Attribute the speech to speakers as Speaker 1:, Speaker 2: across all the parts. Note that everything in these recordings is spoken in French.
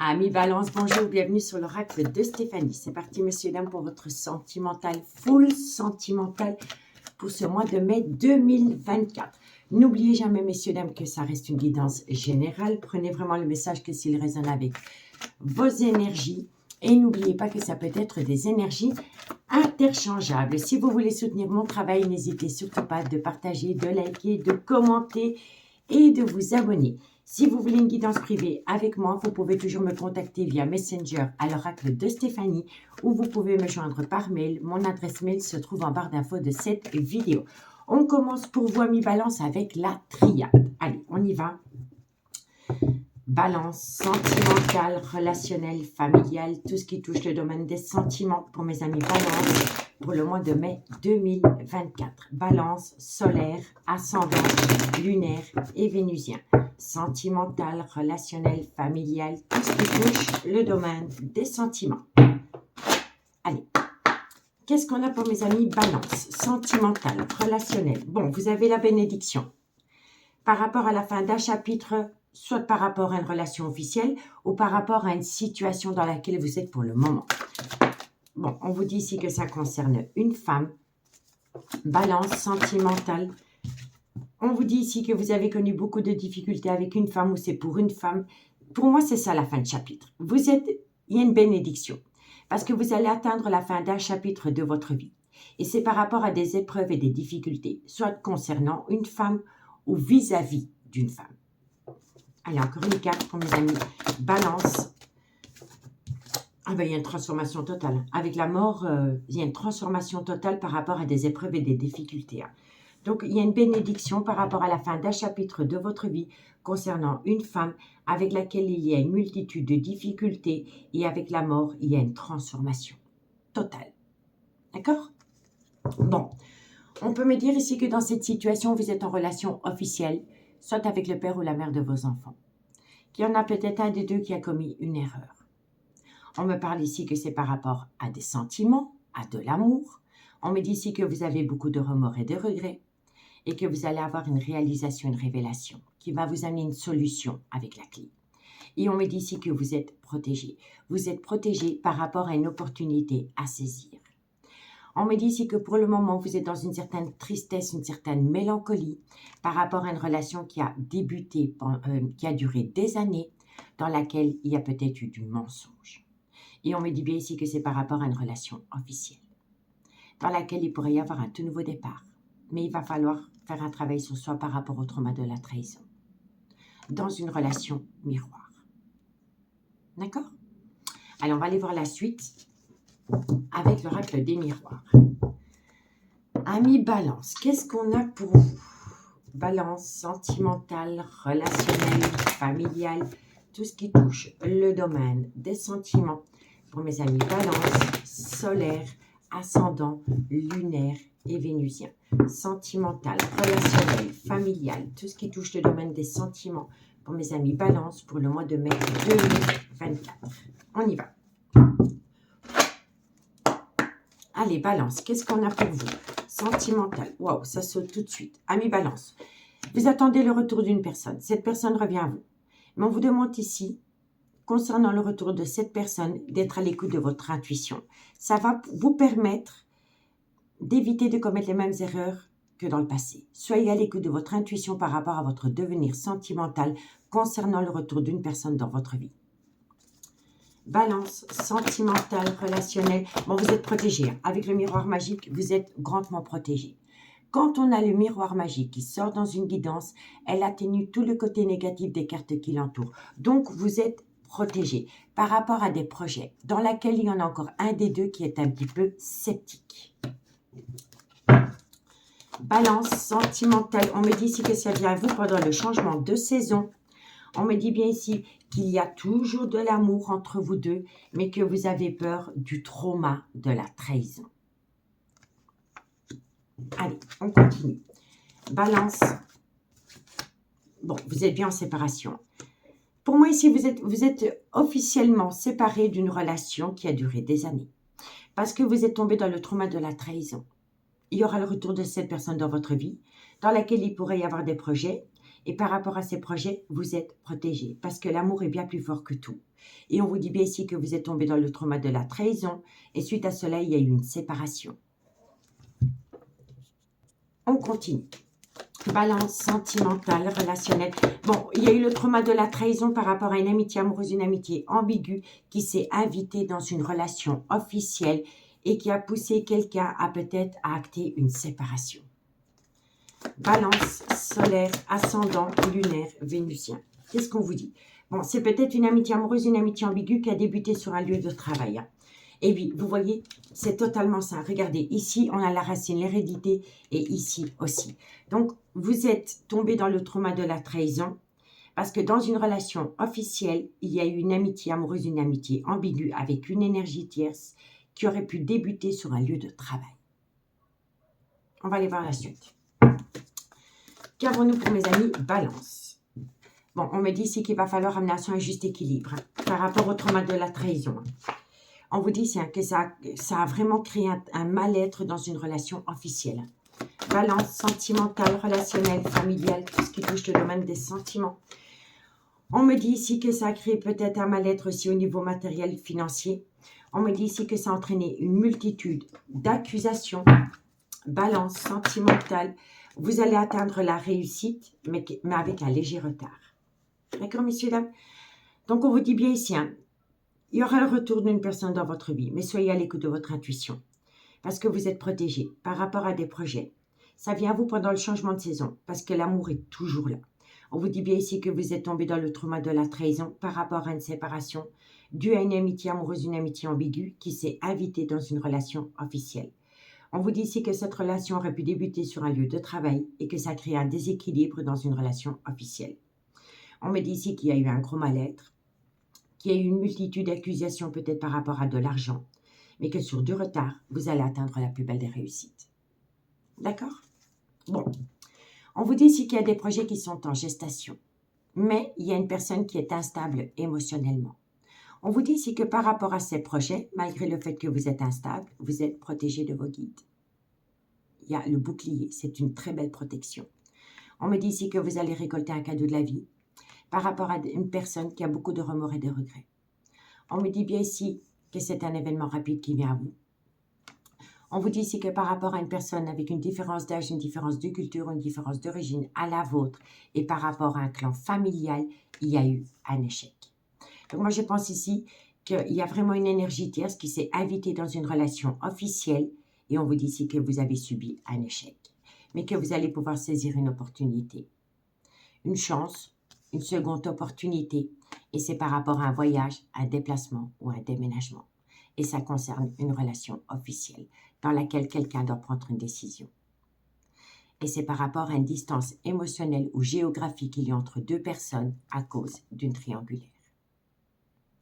Speaker 1: Amis Balance, bonjour, bienvenue sur l'oracle de Stéphanie. C'est parti, messieurs, dames, pour votre sentimental, full sentimental pour ce mois de mai 2024. N'oubliez jamais, messieurs, dames, que ça reste une guidance générale. Prenez vraiment le message que s'il résonne avec vos énergies. Et n'oubliez pas que ça peut être des énergies interchangeables. Si vous voulez soutenir mon travail, n'hésitez surtout pas de partager, de liker, de commenter et de vous abonner. Si vous voulez une guidance privée avec moi, vous pouvez toujours me contacter via Messenger à l'oracle de Stéphanie ou vous pouvez me joindre par mail. Mon adresse mail se trouve en barre d'infos de cette vidéo. On commence pour vous, amis Balance, avec la triade. Allez, on y va. Balance, sentimental, relationnel, familial, tout ce qui touche le domaine des sentiments pour mes amis Balance pour le mois de mai 2024. Balance, solaire, ascendant, lunaire et vénusien. Sentimental, relationnel, familial, tout ce qui touche le domaine des sentiments. Allez, qu'est-ce qu'on a pour mes amis Balance, sentimental, relationnel. Bon, vous avez la bénédiction. Par rapport à la fin d'un chapitre, soit par rapport à une relation officielle ou par rapport à une situation dans laquelle vous êtes pour le moment. Bon, on vous dit ici que ça concerne une femme. Balance, sentimentale. On vous dit ici que vous avez connu beaucoup de difficultés avec une femme ou c'est pour une femme. Pour moi, c'est ça la fin de chapitre. Il y a une bénédiction parce que vous allez atteindre la fin d'un chapitre de votre vie. Et c'est par rapport à des épreuves et des difficultés, soit concernant une femme ou vis-à-vis d'une femme. Allez, encore une carte pour mes amis. Balance. Ah ben, il y a une transformation totale. Avec la mort, il y a une transformation totale par rapport à des épreuves et des difficultés. Donc, il y a une bénédiction par rapport à la fin d'un chapitre de votre vie concernant une femme avec laquelle il y a une multitude de difficultés et avec la mort, il y a une transformation totale. D'accord? Bon, on peut me dire ici que dans cette situation, vous êtes en relation officielle, soit avec le père ou la mère de vos enfants. Qu'il y en a peut-être un des deux qui a commis une erreur. On me parle ici que c'est par rapport à des sentiments, à de l'amour. On me dit ici que vous avez beaucoup de remords et de regrets et que vous allez avoir une réalisation, une révélation qui va vous amener une solution avec la clé. Et on me dit ici que vous êtes protégé. Vous êtes protégé par rapport à une opportunité à saisir. On me dit ici que pour le moment, vous êtes dans une certaine tristesse, une certaine mélancolie par rapport à une relation qui a débuté, qui a duré des années, dans laquelle il y a peut-être eu du mensonge. Et on me dit bien ici que c'est par rapport à une relation officielle, dans laquelle il pourrait y avoir un tout nouveau départ. Mais il va falloir faire un travail sur soi par rapport au trauma de la trahison, dans une relation miroir. D'accord? Allez, on va aller voir la suite avec l'oracle des miroirs. Amis Balance, qu'est-ce qu'on a pour vous? Balance, sentimental, relationnel, familial, tout ce qui touche le domaine des sentiments. Pour mes amis Balance, solaire, ascendant, lunaire et vénusien. Sentimental, relationnel, familial, tout ce qui touche le domaine des sentiments. Pour mes amis Balance, pour le mois de mai 2024. On y va. Allez, Balance, qu'est-ce qu'on a pour vous? Sentimental. Waouh, ça saute tout de suite. Amis Balance, vous attendez le retour d'une personne. Cette personne revient à vous. Mais on vous demande ici, concernant le retour de cette personne, d'être à l'écoute de votre intuition. Ça va vous permettre d'éviter de commettre les mêmes erreurs que dans le passé. Soyez à l'écoute de votre intuition par rapport à votre devenir sentimental concernant le retour d'une personne dans votre vie. Balance, sentimental, relationnel. Bon, vous êtes protégé. Avec le miroir magique, vous êtes grandement protégé. Quand on a le miroir magique qui sort dans une guidance, elle atténue tout le côté négatif des cartes qui l'entourent. Donc, vous êtes protégé par rapport à des projets dans lesquels il y en a encore un des deux qui est un petit peu sceptique. Balance, sentimental. On me dit ici que ça vient à vous pendant le changement de saison. On me dit bien ici qu'il y a toujours de l'amour entre vous deux, mais que vous avez peur du trauma de la trahison. Allez, on continue. Balance. Bon, vous êtes bien en séparation. Pour moi, ici, vous êtes officiellement séparés d'une relation qui a duré des années. Parce que vous êtes tombé dans le trauma de la trahison. Il y aura le retour de cette personne dans votre vie, dans laquelle il pourrait y avoir des projets. Et par rapport à ces projets, vous êtes protégé parce que l'amour est bien plus fort que tout. Et on vous dit bien ici que vous êtes tombé dans le trauma de la trahison et suite à cela, il y a eu une séparation. On continue. Balance sentimentale, relationnelle. Bon, il y a eu le trauma de la trahison par rapport à une amitié amoureuse, une amitié ambiguë qui s'est invitée dans une relation officielle et qui a poussé quelqu'un à peut-être acter une séparation. Balance solaire, ascendant, lunaire, vénusien. Qu'est-ce qu'on vous dit? Bon, c'est peut-être une amitié amoureuse, une amitié ambiguë qui a débuté sur un lieu de travail. Et oui, vous voyez, c'est totalement ça. Regardez, ici, on a la racine, l'hérédité, et ici aussi. Donc, vous êtes tombé dans le trauma de la trahison, parce que dans une relation officielle, il y a eu une amitié amoureuse, une amitié ambiguë, avec une énergie tierce, qui aurait pu débuter sur un lieu de travail. On va aller voir la suite. Qu'avons-nous pour mes amis? Balance. Bon, on me dit ici qu'il va falloir amener un juste équilibre par rapport au trauma de la trahison. On vous dit que ça a vraiment créé un mal-être dans une relation officielle. Balance sentimentale, relationnelle, familiale, tout ce qui touche le domaine des sentiments. On me dit ici que ça a créé peut-être un mal-être aussi au niveau matériel, financier. On me dit ici que ça a entraîné une multitude d'accusations. Balance sentimentale. Vous allez atteindre la réussite, mais avec un léger retard. D'accord, messieurs, dames? Donc, on vous dit bien ici, il y aura le retour d'une personne dans votre vie, mais soyez à l'écoute de votre intuition, parce que vous êtes protégé par rapport à des projets. Ça vient à vous pendant le changement de saison, parce que l'amour est toujours là. On vous dit bien ici que vous êtes tombé dans le trauma de la trahison par rapport à une séparation, due à une amitié amoureuse, une amitié ambiguë, qui s'est invitée dans une relation officielle. On vous dit ici que cette relation aurait pu débuter sur un lieu de travail et que ça crée un déséquilibre dans une relation officielle. On me dit ici qu'il y a eu un gros mal-être, qu'il y a eu une multitude d'accusations peut-être par rapport à de l'argent, mais que sur du retard, vous allez atteindre la plus belle des réussites. D'accord? Bon. On vous dit ici qu'il y a des projets qui sont en gestation, mais il y a une personne qui est instable émotionnellement. On vous dit ici que par rapport à ces projets, malgré le fait que vous êtes instable, vous êtes protégé de vos guides. Il y a le bouclier, c'est une très belle protection. On me dit ici que vous allez récolter un cadeau de la vie par rapport à une personne qui a beaucoup de remords et de regrets. On me dit bien ici que c'est un événement rapide qui vient à vous. On vous dit ici que par rapport à une personne avec une différence d'âge, une différence de culture, une différence d'origine à la vôtre et par rapport à un clan familial, il y a eu un échec. Donc moi, je pense ici qu'il y a vraiment une énergie tierce qui s'est invitée dans une relation officielle et on vous dit ici que vous avez subi un échec, mais que vous allez pouvoir saisir une opportunité, une chance, une seconde opportunité et c'est par rapport à un voyage, un déplacement ou un déménagement. Et ça concerne une relation officielle dans laquelle quelqu'un doit prendre une décision. Et c'est par rapport à une distance émotionnelle ou géographique qu'il y a entre deux personnes à cause d'une triangulaire.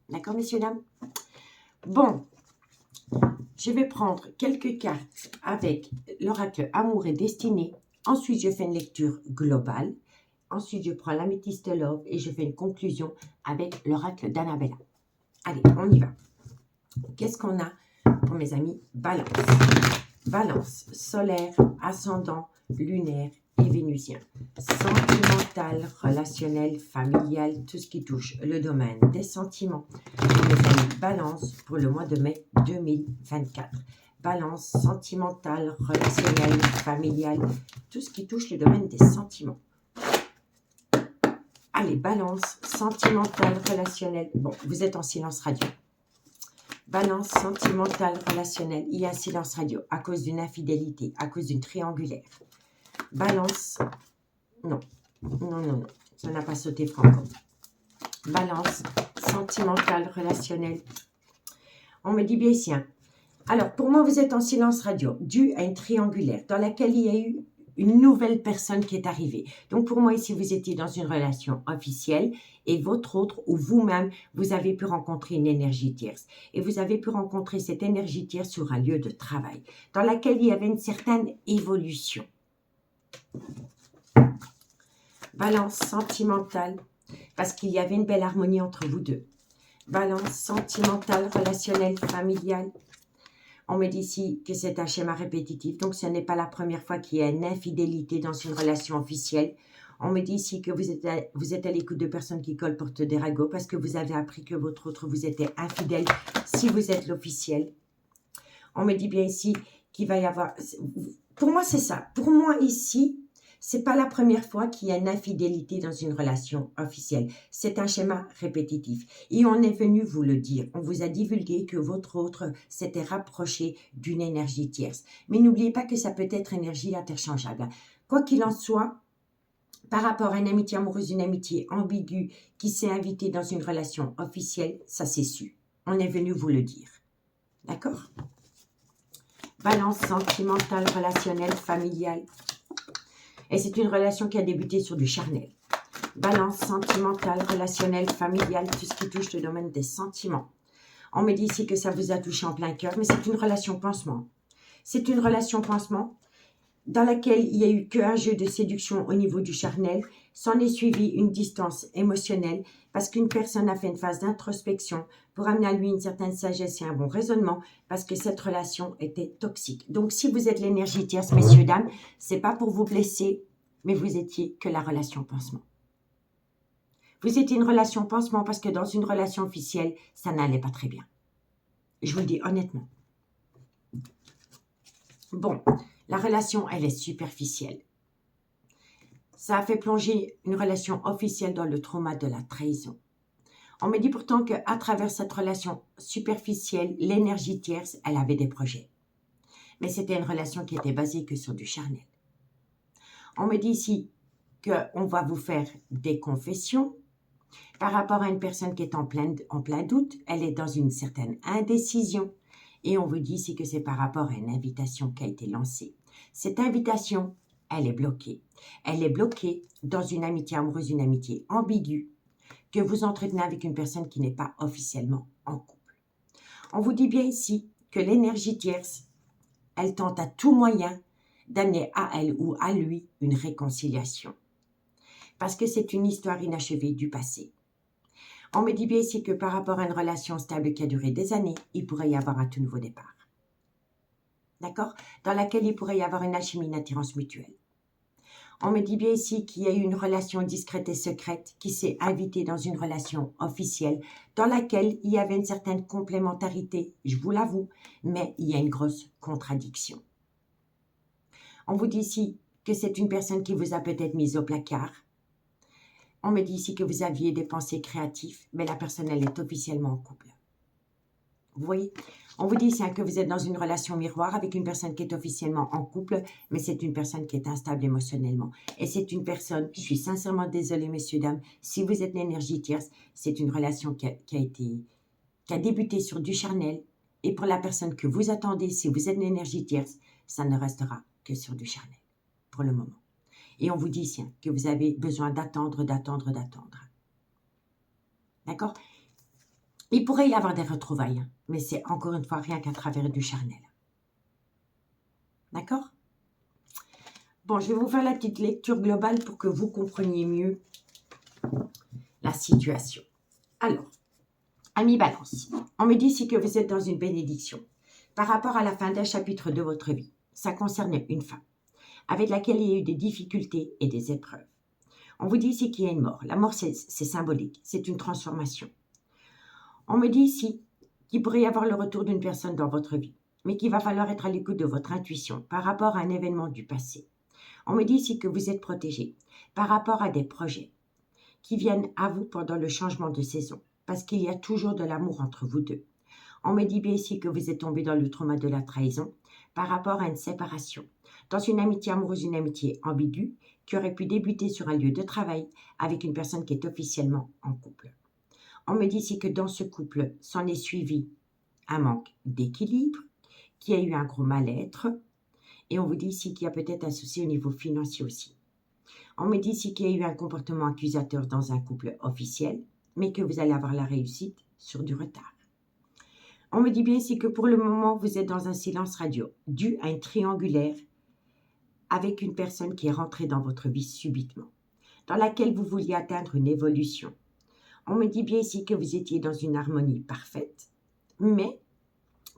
Speaker 1: D'accord, messieurs, dames? Bon, je vais prendre quelques cartes avec l'oracle Amour et Destinée. Ensuite, je fais une lecture globale. Ensuite, je prends l'améthyste Love et je fais une conclusion avec l'oracle d'Annabella. Allez, on y va. Qu'est-ce qu'on a pour mes amis Balance? Balance, solaire, ascendant, lunaire et vénusien. Sentimental, relationnel, familial, tout ce qui touche le domaine des sentiments. Pour mes amis Balance pour le mois de mai 2024. Balance, sentimental, relationnel, familial, tout ce qui touche le domaine des sentiments. Allez, Balance, sentimental, relationnel. Bon, vous êtes en silence radio. Balance sentimentale, relationnelle. Il y a un silence radio à cause d'une infidélité, à cause d'une triangulaire. Balance, non, ça n'a pas sauté franco. Balance sentimentale, relationnelle. On me dit bien ici. Alors, pour moi, vous êtes en silence radio, dû à une triangulaire dans laquelle il y a eu une nouvelle personne qui est arrivée. Donc, pour moi, ici, vous étiez dans une relation officielle et votre autre ou vous-même, vous avez pu rencontrer une énergie tierce. Et vous avez pu rencontrer cette énergie tierce sur un lieu de travail dans laquelle il y avait une certaine évolution. Balance sentimentale, parce qu'il y avait une belle harmonie entre vous deux. Balance sentimentale, relationnelle, familiale. On me dit ici que c'est un schéma répétitif, donc ce n'est pas la première fois qu'il y a une infidélité dans une relation officielle. On me dit ici que vous êtes à l'écoute de personnes qui colportent des ragots parce que vous avez appris que votre autre vous était infidèle si vous êtes l'officiel. On me dit bien ici qu'il va y avoir... Pour moi, c'est ça. Pour moi, ici, c'est pas la première fois qu'il y a une infidélité dans une relation officielle. C'est un schéma répétitif. Et on est venu vous le dire. On vous a divulgué que votre autre s'était rapproché d'une énergie tierce. Mais n'oubliez pas que ça peut être énergie interchangeable. Quoi qu'il en soit, par rapport à une amitié amoureuse, une amitié ambiguë qui s'est invitée dans une relation officielle, ça s'est su. On est venu vous le dire. D'accord? Balance sentimentale, relationnelle, familiale. Et c'est une relation qui a débuté sur du charnel. Balance sentimentale, relationnelle, familiale, tout ce qui touche le domaine des sentiments. On me dit ici que ça vous a touché en plein cœur, mais c'est une relation pansement. C'est une relation pansement dans laquelle il n'y a eu qu'un jeu de séduction au niveau du charnel. S'en est suivi une distance émotionnelle parce qu'une personne a fait une phase d'introspection pour amener à lui une certaine sagesse et un bon raisonnement parce que cette relation était toxique. Donc, si vous êtes l'énergie tierce, messieurs, dames, c'est pas pour vous blesser, mais vous étiez que la relation pansement. Vous étiez une relation pansement parce que dans une relation officielle, ça n'allait pas très bien. Je vous le dis honnêtement. Bon, la relation, elle est superficielle. Ça a fait plonger une relation officielle dans le trauma de la trahison. On me dit pourtant qu'à travers cette relation superficielle, l'énergie tierce, elle avait des projets. Mais c'était une relation qui était basée que sur du charnel. On me dit ici qu'on va vous faire des confessions par rapport à une personne qui est en plein doute. Elle est dans une certaine indécision. Et on vous dit ici que c'est par rapport à une invitation qui a été lancée. Cette invitation, elle est bloquée. Elle est bloquée dans une amitié amoureuse, une amitié ambiguë que vous entretenez avec une personne qui n'est pas officiellement en couple. On vous dit bien ici que l'énergie tierce, elle tente à tout moyen d'amener à elle ou à lui une réconciliation. Parce que c'est une histoire inachevée du passé. On me dit bien ici que par rapport à une relation stable qui a duré des années, il pourrait y avoir un tout nouveau départ. D'accord? Dans laquelle il pourrait y avoir une alchimie, une attirance mutuelle. On me dit bien ici qu'il y a eu une relation discrète et secrète qui s'est invitée dans une relation officielle dans laquelle il y avait une certaine complémentarité, je vous l'avoue, mais il y a une grosse contradiction. On vous dit ici que c'est une personne qui vous a peut-être mise au placard. On me dit ici que vous aviez des pensées créatives, mais la personne, elle est officiellement en couple. Vous voyez? On vous dit ici que vous êtes dans une relation miroir avec une personne qui est officiellement en couple, mais c'est une personne qui est instable émotionnellement. Et c'est une personne, je suis sincèrement désolée, messieurs, dames, si vous êtes l'énergie tierce, c'est une relation qui a débuté sur du charnel. Et pour la personne que vous attendez, si vous êtes l'énergie tierce, ça ne restera que sur du charnel, pour le moment. Et on vous dit ici que vous avez besoin d'attendre. D'accord? Il pourrait y avoir des retrouvailles, mais c'est encore une fois rien qu'à travers du charnel. D'accord? Bon, je vais vous faire la petite lecture globale pour que vous compreniez mieux la situation. Alors, amis Balance, on me dit ici que vous êtes dans une bénédiction par rapport à la fin d'un chapitre de votre vie. Ça concerne une femme avec laquelle il y a eu des difficultés et des épreuves. On vous dit ici qu'il y a une mort. La mort, c'est symbolique, c'est une transformation. On me dit ici qu'il pourrait y avoir le retour d'une personne dans votre vie, mais qu'il va falloir être à l'écoute de votre intuition par rapport à un événement du passé. On me dit ici que vous êtes protégé par rapport à des projets qui viennent à vous pendant le changement de saison, parce qu'il y a toujours de l'amour entre vous deux. On me dit bien ici que vous êtes tombé dans le trauma de la trahison par rapport à une séparation, dans une amitié amoureuse, une amitié ambiguë, qui aurait pu débuter sur un lieu de travail avec une personne qui est officiellement en couple. On me dit ici que dans ce couple, s'en est suivi un manque d'équilibre, qu'il y a eu un gros mal-être, et on vous dit ici qu'il y a peut-être un souci au niveau financier aussi. On me dit ici qu'il y a eu un comportement accusateur dans un couple officiel, mais que vous allez avoir la réussite sur du retard. On me dit bien ici que pour le moment, vous êtes dans un silence radio, dû à une triangulaire avec une personne qui est rentrée dans votre vie subitement, dans laquelle vous vouliez atteindre une évolution. On me dit bien ici que vous étiez dans une harmonie parfaite, mais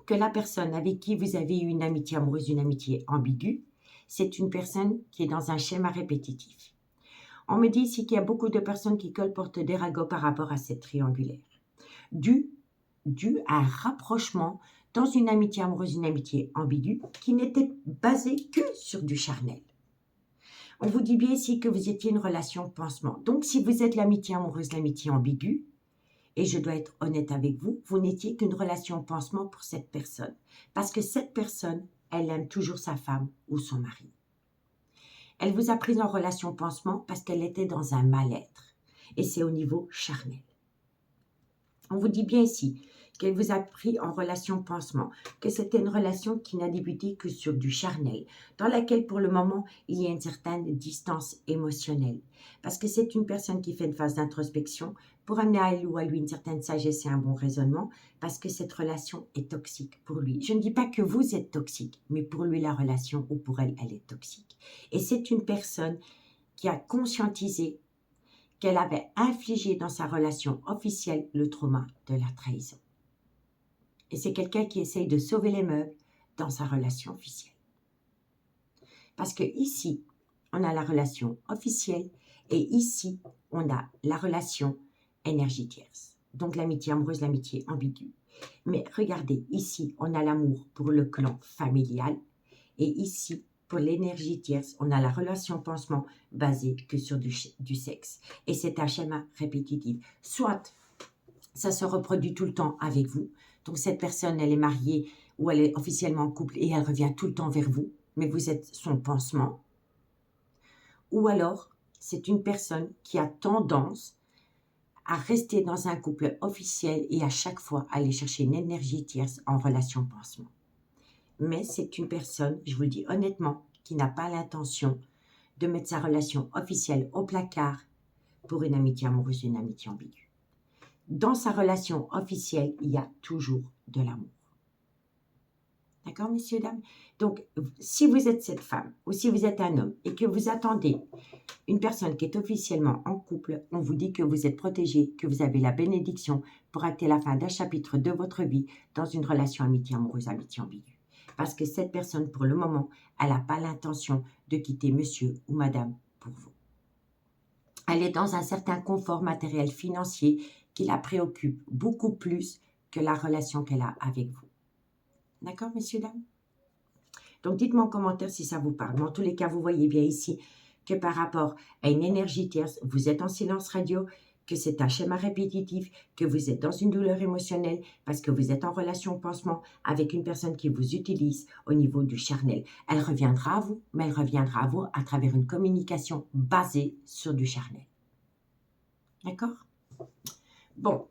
Speaker 1: que la personne avec qui vous avez eu une amitié amoureuse, une amitié ambiguë, c'est une personne qui est dans un schéma répétitif. On me dit ici qu'il y a beaucoup de personnes qui colportent des ragots par rapport à cette triangulaire. Dû à un rapprochement dans une amitié amoureuse, une amitié ambiguë, qui n'était basée que sur du charnel. On vous dit bien ici que vous étiez une relation pansement. Donc, si vous êtes l'amitié amoureuse, l'amitié ambiguë, et je dois être honnête avec vous, vous n'étiez qu'une relation pansement pour cette personne. Parce que cette personne, elle aime toujours sa femme ou son mari. Elle vous a pris en relation pansement parce qu'elle était dans un mal-être. Et c'est au niveau charnel. On vous dit bien ici qu'elle vous a pris en relation pansement, que c'était une relation qui n'a débuté que sur du charnel, dans laquelle pour le moment il y a une certaine distance émotionnelle. Parce que c'est une personne qui fait une phase d'introspection pour amener à elle ou à lui une certaine sagesse et un bon raisonnement, parce que cette relation est toxique pour lui. Je ne dis pas que vous êtes toxique, mais pour lui la relation ou pour elle, elle est toxique. Et c'est une personne qui a conscientisé qu'elle avait infligé dans sa relation officielle le trauma de la trahison. Et c'est quelqu'un qui essaye de sauver les meubles dans sa relation officielle. Parce que ici, on a la relation officielle et ici, on a la relation énergie tierce. Donc l'amitié amoureuse, l'amitié ambiguë. Mais regardez, ici, on a l'amour pour le clan familial et ici, pour l'énergie tierce, on a la relation pansement basée que sur du sexe. Et c'est un schéma répétitif. Soit ça se reproduit tout le temps avec vous. Donc cette personne, elle est mariée ou elle est officiellement en couple et elle revient tout le temps vers vous, mais vous êtes son pansement. Ou alors, c'est une personne qui a tendance à rester dans un couple officiel et à chaque fois aller chercher une énergie tierce en relation pansement. Mais c'est une personne, je vous le dis honnêtement, qui n'a pas l'intention de mettre sa relation officielle au placard pour une amitié amoureuse, une amitié ambiguë. Dans sa relation officielle, il y a toujours de l'amour. D'accord, messieurs, dames? Donc, si vous êtes cette femme ou si vous êtes un homme et que vous attendez une personne qui est officiellement en couple, on vous dit que vous êtes protégé, que vous avez la bénédiction pour acter la fin d'un chapitre de votre vie dans une relation amitié amoureuse, amitié ambiguë. Parce que cette personne, pour le moment, elle n'a pas l'intention de quitter monsieur ou madame pour vous. Elle est dans un certain confort matériel financier qui la préoccupe beaucoup plus que la relation qu'elle a avec vous. D'accord, messieurs, dames? Donc, dites-moi en commentaire si ça vous parle. Mais en tous les cas, vous voyez bien ici que par rapport à une énergie tierce, vous êtes en silence radio, que c'est un schéma répétitif, que vous êtes dans une douleur émotionnelle parce que vous êtes en relation pansement avec une personne qui vous utilise au niveau du charnel. Elle reviendra à vous, mais elle reviendra à vous à travers une communication basée sur du charnel. D'accord? Bon,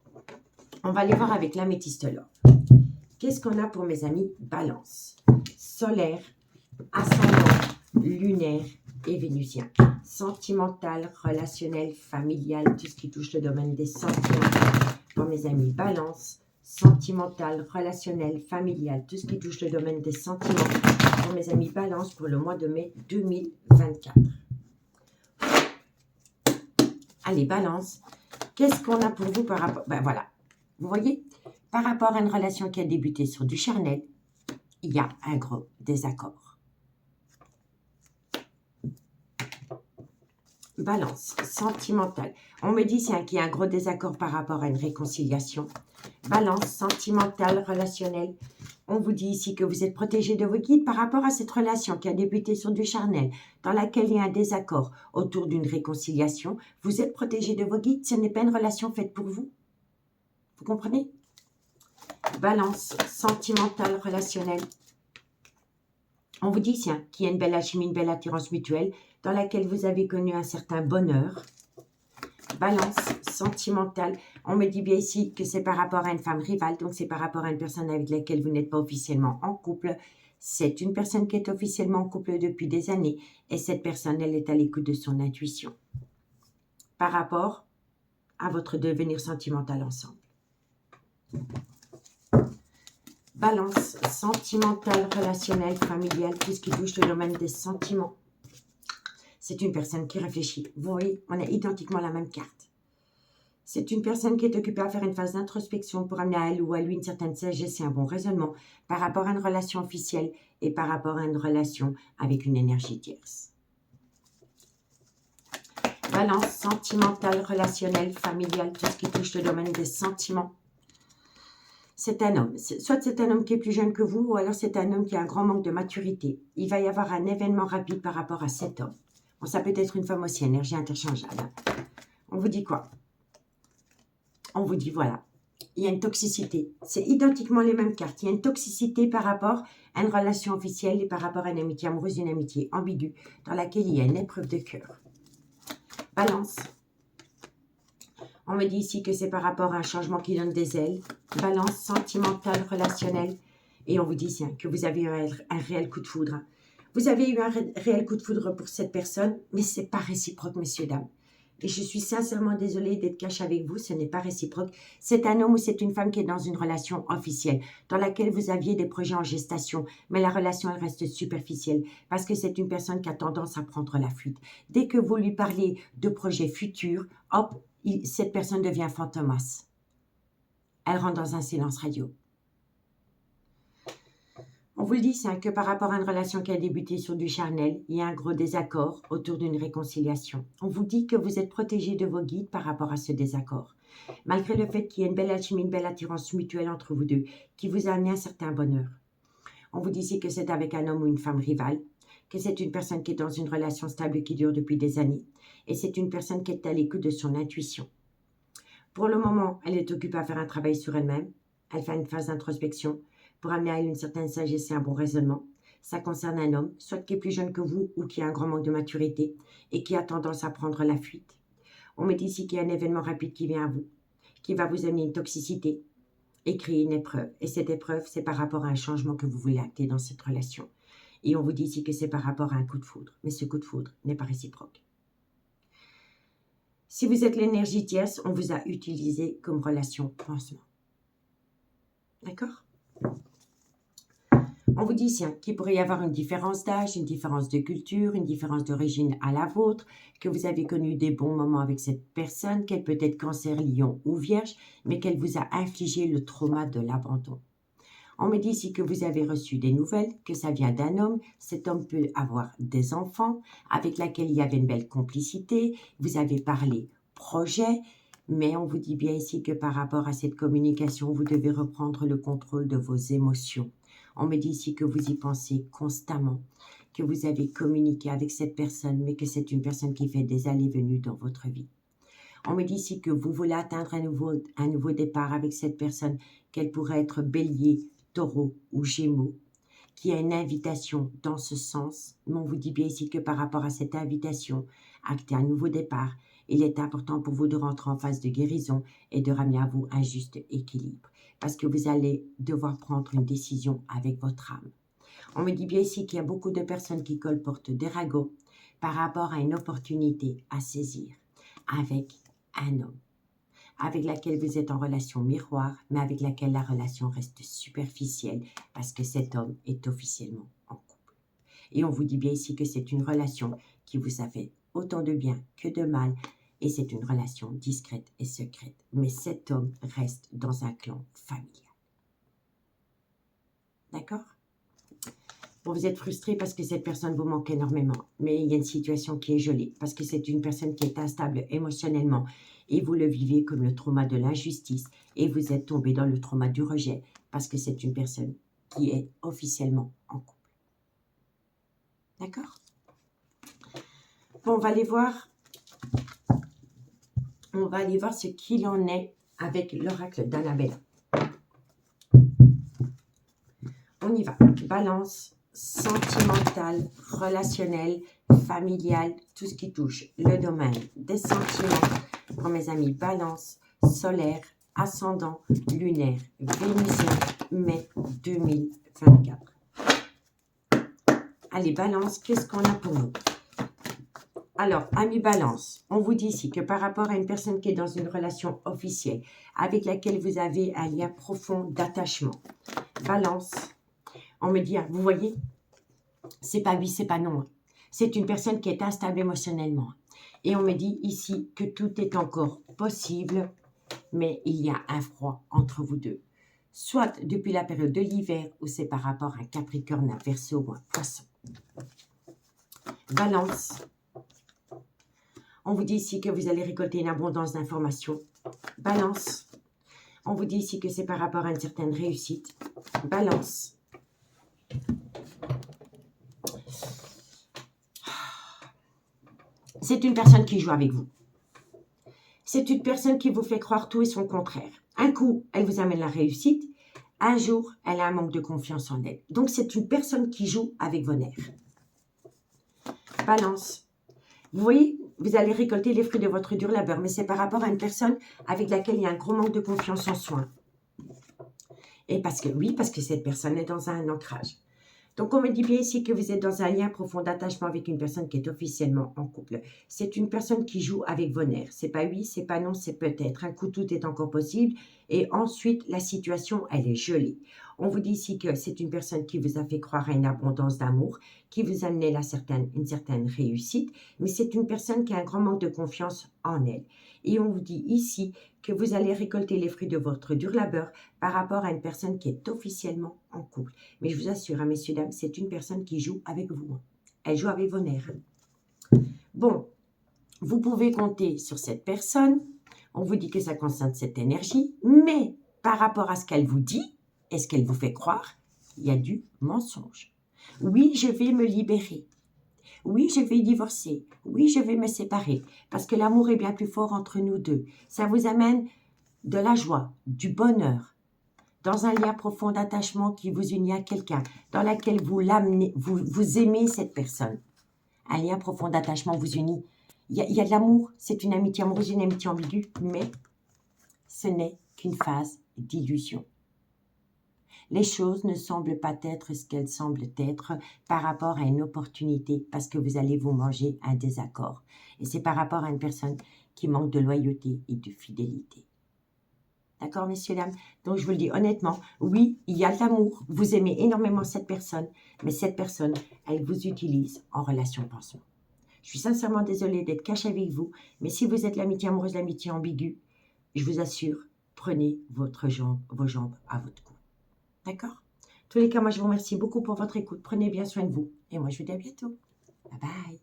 Speaker 1: on va aller voir avec l'améthyste l'or. Qu'est-ce qu'on a pour mes amis Balance, solaire, ascendant, lunaire et vénusien. Sentimental, relationnel, familial, tout ce qui touche le domaine des sentiments. Pour mes amis Balance, sentimental, relationnel, familial, tout ce qui touche le domaine des sentiments. Pour mes amis Balance pour le mois de mai 2024. Allez, Balance, qu'est-ce qu'on a pour vous par rapport... Ben voilà, vous voyez, par rapport à une relation qui a débuté sur du charnel, il y a un gros désaccord. Balance, sentimental. On me dit qu'il y a un gros désaccord par rapport à une réconciliation. Balance, sentimental, relationnel. On vous dit ici que vous êtes protégé de vos guides par rapport à cette relation qui a débuté sur du charnel, dans laquelle il y a un désaccord autour d'une réconciliation. Vous êtes protégé de vos guides, ce n'est pas une relation faite pour vous. Vous comprenez? Balance, sentimental, relationnel. On vous dit qu'il y a une belle alchimie, une belle attirance mutuelle dans laquelle vous avez connu un certain bonheur. Balance, sentimental. On me dit bien ici que c'est par rapport à une femme rivale, donc c'est par rapport à une personne avec laquelle vous n'êtes pas officiellement en couple. C'est une personne qui est officiellement en couple depuis des années et cette personne, elle est à l'écoute de son intuition par rapport à votre devenir sentimental ensemble. Balance, sentimental, relationnel, familial, tout ce qui touche le domaine des sentiments. C'est une personne qui réfléchit. Vous voyez, on a identiquement la même carte. C'est une personne qui est occupée à faire une phase d'introspection pour amener à elle ou à lui une certaine sagesse et un bon raisonnement par rapport à une relation officielle et par rapport à une relation avec une énergie tierce. Balance, sentimentale, relationnelle, familiale, tout ce qui touche le domaine des sentiments. C'est un homme. Soit c'est un homme qui est plus jeune que vous, ou alors c'est un homme qui a un grand manque de maturité. Il va y avoir un événement rapide par rapport à cet homme. Bon, ça peut être une femme aussi, énergie interchangeable. On vous dit quoi? On vous dit voilà. Il y a une toxicité. C'est identiquement les mêmes cartes. Il y a une toxicité par rapport à une relation officielle et par rapport à une amitié amoureuse, une amitié ambiguë, dans laquelle il y a une épreuve de cœur. Balance. On me dit ici que c'est par rapport à un changement qui donne des ailes. Balance sentimentale, relationnelle. Et on vous dit tiens, que vous avez eu un réel coup de foudre. Vous avez eu un réel coup de foudre pour cette personne, mais ce n'est pas réciproque, messieurs, dames. Et je suis sincèrement désolée d'être cash avec vous, ce n'est pas réciproque. C'est un homme ou c'est une femme qui est dans une relation officielle, dans laquelle vous aviez des projets en gestation, mais la relation, elle reste superficielle, parce que c'est une personne qui a tendance à prendre la fuite. Dès que vous lui parlez de projets futurs, hop, cette personne devient fantomas. Elle rentre dans un silence radio. On vous le dit, c'est que par rapport à une relation qui a débuté sur du charnel, il y a un gros désaccord autour d'une réconciliation. On vous dit que vous êtes protégé de vos guides par rapport à ce désaccord. Malgré le fait qu'il y ait une belle alchimie, une belle attirance mutuelle entre vous deux, qui vous a amené un certain bonheur. On vous dit ici que c'est avec un homme ou une femme rivale, que c'est une personne qui est dans une relation stable qui dure depuis des années, et c'est une personne qui est à l'écoute de son intuition. Pour le moment, elle est occupée à faire un travail sur elle-même, elle fait une phase d'introspection, pour amener à elle une certaine sagesse et un bon raisonnement. Ça concerne un homme, soit qui est plus jeune que vous ou qui a un grand manque de maturité et qui a tendance à prendre la fuite. On me dit ici qu'il y a un événement rapide qui vient à vous, qui va vous amener une toxicité et créer une épreuve. Et cette épreuve, c'est par rapport à un changement que vous voulez acter dans cette relation. Et on vous dit ici que c'est par rapport à un coup de foudre. Mais ce coup de foudre n'est pas réciproque. Si vous êtes l'énergie tierce, on vous a utilisé comme relation pansement. D'accord ? On vous dit qu'il pourrait y avoir une différence d'âge, une différence de culture, une différence d'origine à la vôtre, que vous avez connu des bons moments avec cette personne, qu'elle peut être cancer, lion ou vierge, mais qu'elle vous a infligé le trauma de l'abandon. On me dit ici que vous avez reçu des nouvelles, que ça vient d'un homme. Cet homme peut avoir des enfants avec lesquels il y avait une belle complicité. Vous avez parlé projet, mais on vous dit bien ici que par rapport à cette communication, vous devez reprendre le contrôle de vos émotions. On me dit ici que vous y pensez constamment, que vous avez communiqué avec cette personne, mais que c'est une personne qui fait des allées-venues dans votre vie. On me dit ici que vous voulez atteindre un nouveau départ avec cette personne, qu'elle pourrait être bélier, taureau ou gémeaux, qu'il y a une invitation dans ce sens. Mais on vous dit bien ici que par rapport à cette invitation, acter un nouveau départ, il est important pour vous de rentrer en phase de guérison et de ramener à vous un juste équilibre. Parce que vous allez devoir prendre une décision avec votre âme. On me dit bien ici qu'il y a beaucoup de personnes qui colportent des ragots par rapport à une opportunité à saisir avec un homme, avec laquelle vous êtes en relation miroir, mais avec laquelle la relation reste superficielle parce que cet homme est officiellement en couple. Et on vous dit bien ici que c'est une relation qui vous a fait autant de bien que de mal, et c'est une relation discrète et secrète. Mais cet homme reste dans un clan familial. D'accord ? Bon, vous êtes frustré parce que cette personne vous manque énormément, mais il y a une situation qui est gelée, parce que c'est une personne qui est instable émotionnellement, et vous le vivez comme le trauma de l'injustice, et vous êtes tombé dans le trauma du rejet, parce que c'est une personne qui est officiellement en couple. D'accord ? Bon, on va aller voir ce qu'il en est avec l'oracle d'Annabelle. On y va. Balance, sentimentale, relationnelle, familiale, tout ce qui touche le domaine des sentiments. Pour mes amis, balance, solaire, ascendant, lunaire, vénusien, mai 2024. Allez, balance, qu'est-ce qu'on a pour vous? Alors, amis balance, on vous dit ici que par rapport à une personne qui est dans une relation officielle, avec laquelle vous avez un lien profond d'attachement, balance, on me dit, vous voyez, c'est pas oui, c'est pas non. C'est une personne qui est instable émotionnellement. Et on me dit ici que tout est encore possible, mais il y a un froid entre vous deux. Soit depuis la période de l'hiver, ou c'est par rapport à un Capricorne, un Verseau ou un Poisson. Balance. On vous dit ici que vous allez récolter une abondance d'informations. Balance. On vous dit ici que c'est par rapport à une certaine réussite. Balance. C'est une personne qui joue avec vous. C'est une personne qui vous fait croire tout et son contraire. Un coup, elle vous amène la réussite. Un jour, elle a un manque de confiance en elle. Donc, c'est une personne qui joue avec vos nerfs. Balance. Vous voyez, vous allez récolter les fruits de votre dur labeur, mais c'est par rapport à une personne avec laquelle il y a un gros manque de confiance en soi. Et parce que cette personne est dans un ancrage. Donc, on me dit bien ici que vous êtes dans un lien profond d'attachement avec une personne qui est officiellement en couple. C'est une personne qui joue avec vos nerfs. C'est pas oui, c'est pas non, c'est peut-être. Un coup, tout est encore possible. Et ensuite, la situation, elle est gelée. On vous dit ici que c'est une personne qui vous a fait croire à une abondance d'amour, qui vous a amené une certaine réussite, mais c'est une personne qui a un grand manque de confiance en elle. Et on vous dit ici que vous allez récolter les fruits de votre dur labeur par rapport à une personne qui est officiellement en couple. Mais je vous assure, hein, messieurs, dames, c'est une personne qui joue avec vous. Elle joue avec vos nerfs. Bon, vous pouvez compter sur cette personne. On vous dit que ça concerne cette énergie, mais par rapport à ce qu'elle vous dit et ce qu'elle vous fait croire, il y a du mensonge. Oui, je vais me libérer. Oui, je vais divorcer. Oui, je vais me séparer. Parce que l'amour est bien plus fort entre nous deux. Ça vous amène de la joie, du bonheur, dans un lien profond d'attachement qui vous unit à quelqu'un, dans lequel vous aimez cette personne. Un lien profond d'attachement vous unit. Il y a de l'amour, c'est une amitié amoureuse, une amitié ambiguë, mais ce n'est qu'une phase d'illusion. Les choses ne semblent pas être ce qu'elles semblent être par rapport à une opportunité, parce que vous allez vous manger un désaccord. Et c'est par rapport à une personne qui manque de loyauté et de fidélité. D'accord, messieurs, dames? Donc, je vous le dis honnêtement, oui, il y a de l'amour. Vous aimez énormément cette personne, mais cette personne, elle vous utilise en relation pansement. Je suis sincèrement désolée d'être cachée avec vous, mais si vous êtes l'amitié amoureuse, l'amitié ambiguë, je vous assure, prenez vos jambes à votre cou. D'accord? En tous les cas, moi, je vous remercie beaucoup pour votre écoute. Prenez bien soin de vous. Et moi, je vous dis à bientôt. Bye bye.